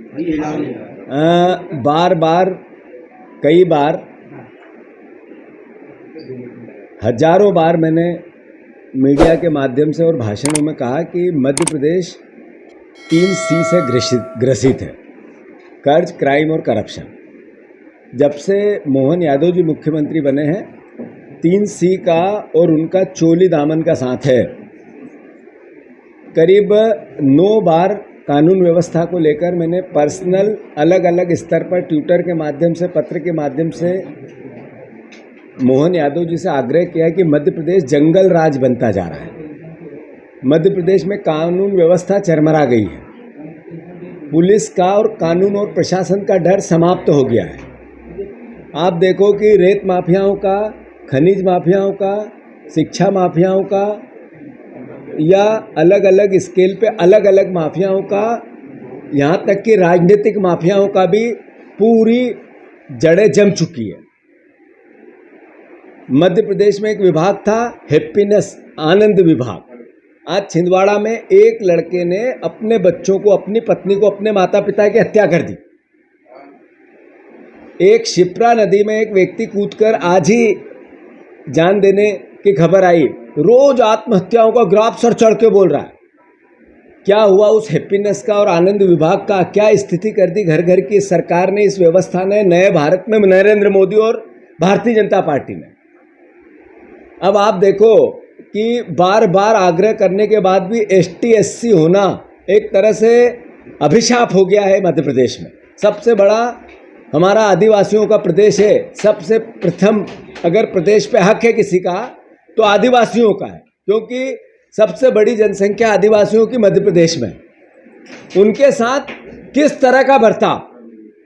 बार बार, कई बार, हजारों बार मैंने मीडिया के माध्यम से और भाषणों में कहा कि मध्य प्रदेश 3C से ग्रसित है: कर्ज, क्राइम और करप्शन। जब से मोहन यादव जी मुख्यमंत्री बने हैं, 3C का और उनका चोली दामन का साथ है। करीब 9 बार कानून व्यवस्था को लेकर मैंने पर्सनल अलग अलग स्तर पर ट्विटर के माध्यम से, पत्र के माध्यम से मोहन यादव जी से आग्रह किया है कि मध्य प्रदेश जंगल राज बनता जा रहा है। मध्य प्रदेश में कानून व्यवस्था चरमरा गई है। पुलिस का और कानून और प्रशासन का डर समाप्त हो गया है। आप देखो कि रेत माफियाओं का, खनिज माफियाओं का, शिक्षा माफियाओं का या अलग अलग स्केल पे अलग अलग माफियाओं का, यहाँ तक कि राजनीतिक माफियाओं का भी पूरी जड़ें जम चुकी है। मध्य प्रदेश में एक विभाग था, हैप्पीनेस, आनंद विभाग। आज छिंदवाड़ा में एक लड़के ने अपने बच्चों को, अपनी पत्नी को, अपने माता पिता की हत्या कर दी। एक शिप्रा नदी में एक व्यक्ति कूदकर आज ही जान देने की खबर आई। रोज आत्महत्याओं का ग्राफ सर चढ़ के बोल रहा है। क्या हुआ उस हैप्पीनेस का और आनंद विभाग का? क्या स्थिति कर दी घर घर की सरकार ने, इस व्यवस्था ने, नए भारत में नरेंद्र मोदी और भारतीय जनता पार्टी ने। अब आप देखो कि बार बार आग्रह करने के बाद भी ST SC होना एक तरह से अभिशाप हो गया है मध्य प्रदेश में। सबसे बड़ा हमारा आदिवासियों का प्रदेश है। सबसे प्रथम अगर प्रदेश पे हक है किसी का तो आदिवासियों का है, क्योंकि सबसे बड़ी जनसंख्या आदिवासियों की मध्य प्रदेश में। उनके साथ किस तरह का बर्ताव,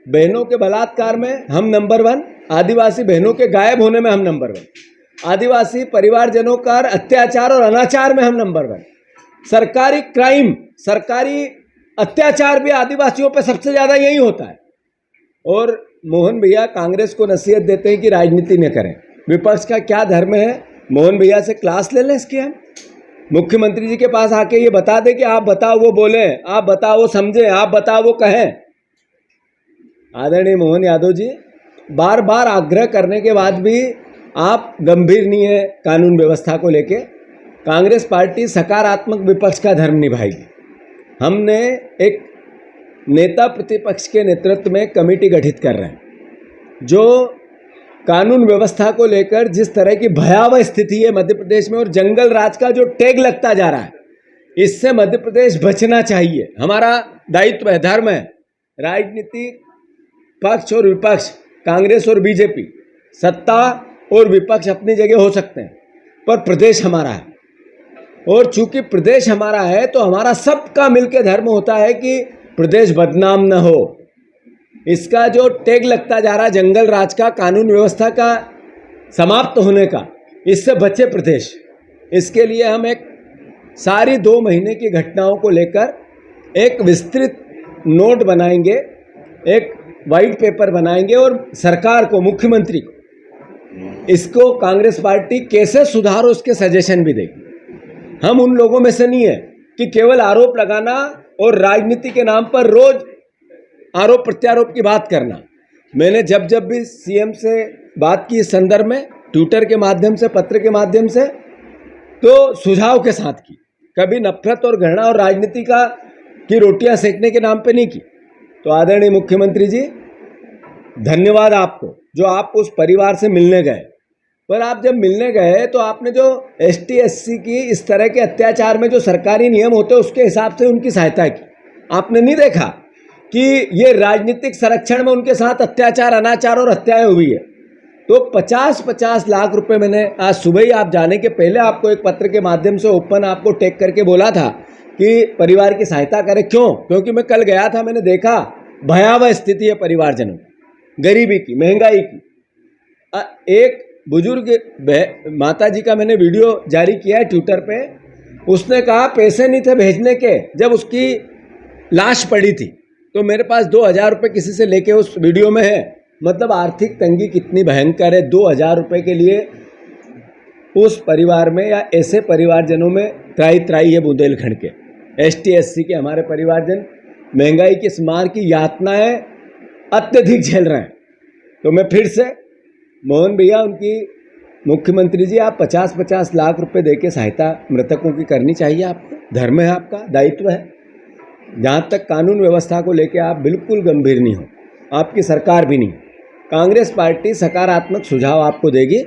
बहनों के बलात्कार में हम नंबर 1, आदिवासी बहनों के गायब होने में हम नंबर 1, आदिवासी परिवारजनों का अत्याचार और अनाचार में हम नंबर 1, सरकारी क्राइम, सरकारी अत्याचार भी आदिवासियों पे सबसे ज़्यादा यही होता है। और मोहन भैया कांग्रेस को नसीहत देते हैं कि राजनीति न करें। विपक्ष का क्या धर्म है? मोहन भैया से क्लास ले लें इसकी। हम मुख्यमंत्री जी के पास आके ये बता दें कि आप बताओ वो बोलें, आप बताओ वो समझें, आप बताओ वो कहें। आदरणीय मोहन यादव जी, बार बार आग्रह करने के बाद भी आप गंभीर नहीं है कानून व्यवस्था को लेके। कांग्रेस पार्टी सकारात्मक विपक्ष का धर्म निभाएगी। हमने एक नेता प्रतिपक्ष के नेतृत्व में कमेटी गठित कर रहे हैं जो कानून व्यवस्था को लेकर जिस तरह की भयावह स्थिति है मध्य प्रदेश में और जंगल राज का जो टैग लगता जा रहा है, इससे मध्य प्रदेश बचना चाहिए। हमारा दायित्व है, धर्म है। राजनीतिक पक्ष और विपक्ष, कांग्रेस और बीजेपी, सत्ता और विपक्ष अपनी जगह हो सकते हैं, पर प्रदेश हमारा है। और चूंकि प्रदेश हमारा है तो हमारा सबका मिलकर धर्म होता है कि प्रदेश बदनाम न हो। इसका जो टैग लगता जा रहा है जंगल राज का, कानून व्यवस्था का समाप्त होने का, इससे बचे प्रदेश। इसके लिए हम एक सारी 2 महीने की घटनाओं को लेकर एक विस्तृत नोट बनाएंगे, एक वाइट पेपर बनाएंगे और सरकार को, मुख्यमंत्री को इसको कांग्रेस पार्टी कैसे सुधारो उसके सजेशन भी देगी। हम उन लोगों में से नहीं है कि केवल आरोप लगाना और राजनीति के नाम पर रोज आरोप प्रत्यारोप की बात करना। मैंने जब जब भी CM से बात की इस संदर्भ में, ट्विटर के माध्यम से, पत्र के माध्यम से, तो सुझाव के साथ की। कभी नफरत और घृणा और राजनीति की रोटियां सेकने के नाम पे नहीं की। तो आदरणीय मुख्यमंत्री जी, धन्यवाद आपको जो आप उस परिवार से मिलने गए। पर आप जब मिलने गए तो आपने जो ST SC की इस तरह के अत्याचार में जो सरकारी नियम होते हैं उसके हिसाब से उनकी सहायता की। आपने नहीं देखा कि ये राजनीतिक संरक्षण में उनके साथ अत्याचार, अनाचार और हत्याएं हुई है। तो 50-50 लाख रुपए मैंने आज सुबह ही आप जाने के पहले आपको एक पत्र के माध्यम से ओपन आपको टैग करके बोला था कि परिवार की सहायता करें। क्यों? क्योंकि मैं कल गया था, मैंने देखा भयावह स्थिति है परिवारजनों, गरीबी की, महंगाई की। एक बुजुर्ग माता जी का मैंने वीडियो जारी किया है ट्विटर पे। उसने कहा पैसे नहीं थे भेजने के जब उसकी लाश पड़ी थी, तो मेरे पास 2000 रुपये किसी से लेके उस वीडियो में है। मतलब आर्थिक तंगी कितनी भयंकर है। 2000 रुपये के लिए उस परिवार में या ऐसे परिवारजनों में त्राई त्राई है बुंदेलखंड के ST SC के हमारे परिवारजन। महंगाई की इस मार की यातनाएं अत्यधिक झेल रहे हैं। तो मैं फिर से मोहन भैया, उनकी मुख्यमंत्री जी, आप 50-50 लाख रुपए देके सहायता मृतकों की करनी चाहिए आपको, धर्म है आपका, दायित्व है। जहाँ तक कानून व्यवस्था को लेके आप बिल्कुल गंभीर नहीं हो, आपकी सरकार भी नहीं। कांग्रेस पार्टी सकारात्मक सुझाव आपको देगी।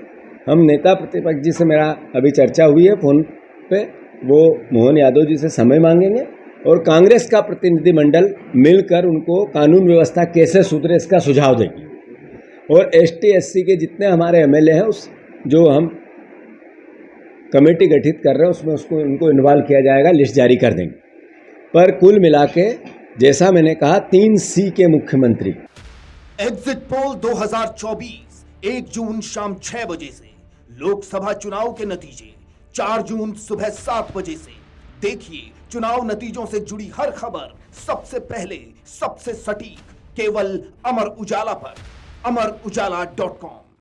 हम नेता प्रतिपक्ष जी से मेरा अभी चर्चा हुई है फ़ोन पे, वो मोहन यादव जी से समय मांगेंगे और कांग्रेस का प्रतिनिधिमंडल मिलकर उनको कानून व्यवस्था कैसे सुधरे इसका सुझाव देगी। और ST SC के जितने हमारे MLA हैं, उस जो हम कमेटी गठित कर रहे हैं उसमें उसको उनको इन्वॉल्व किया जाएगा, लिस्ट जारी कर देंगे। पर कुल मिला के जैसा मैंने कहा 3C के मुख्यमंत्री। एग्जिट पोल 2024 1 जून शाम 6 बजे से, लोकसभा चुनाव के नतीजे 4 जून सुबह 7 बजे से। देखिए चुनाव नतीजों से जुड़ी हर खबर सबसे पहले, सबसे सटीक, केवल अमर उजाला पर, amarujala.com।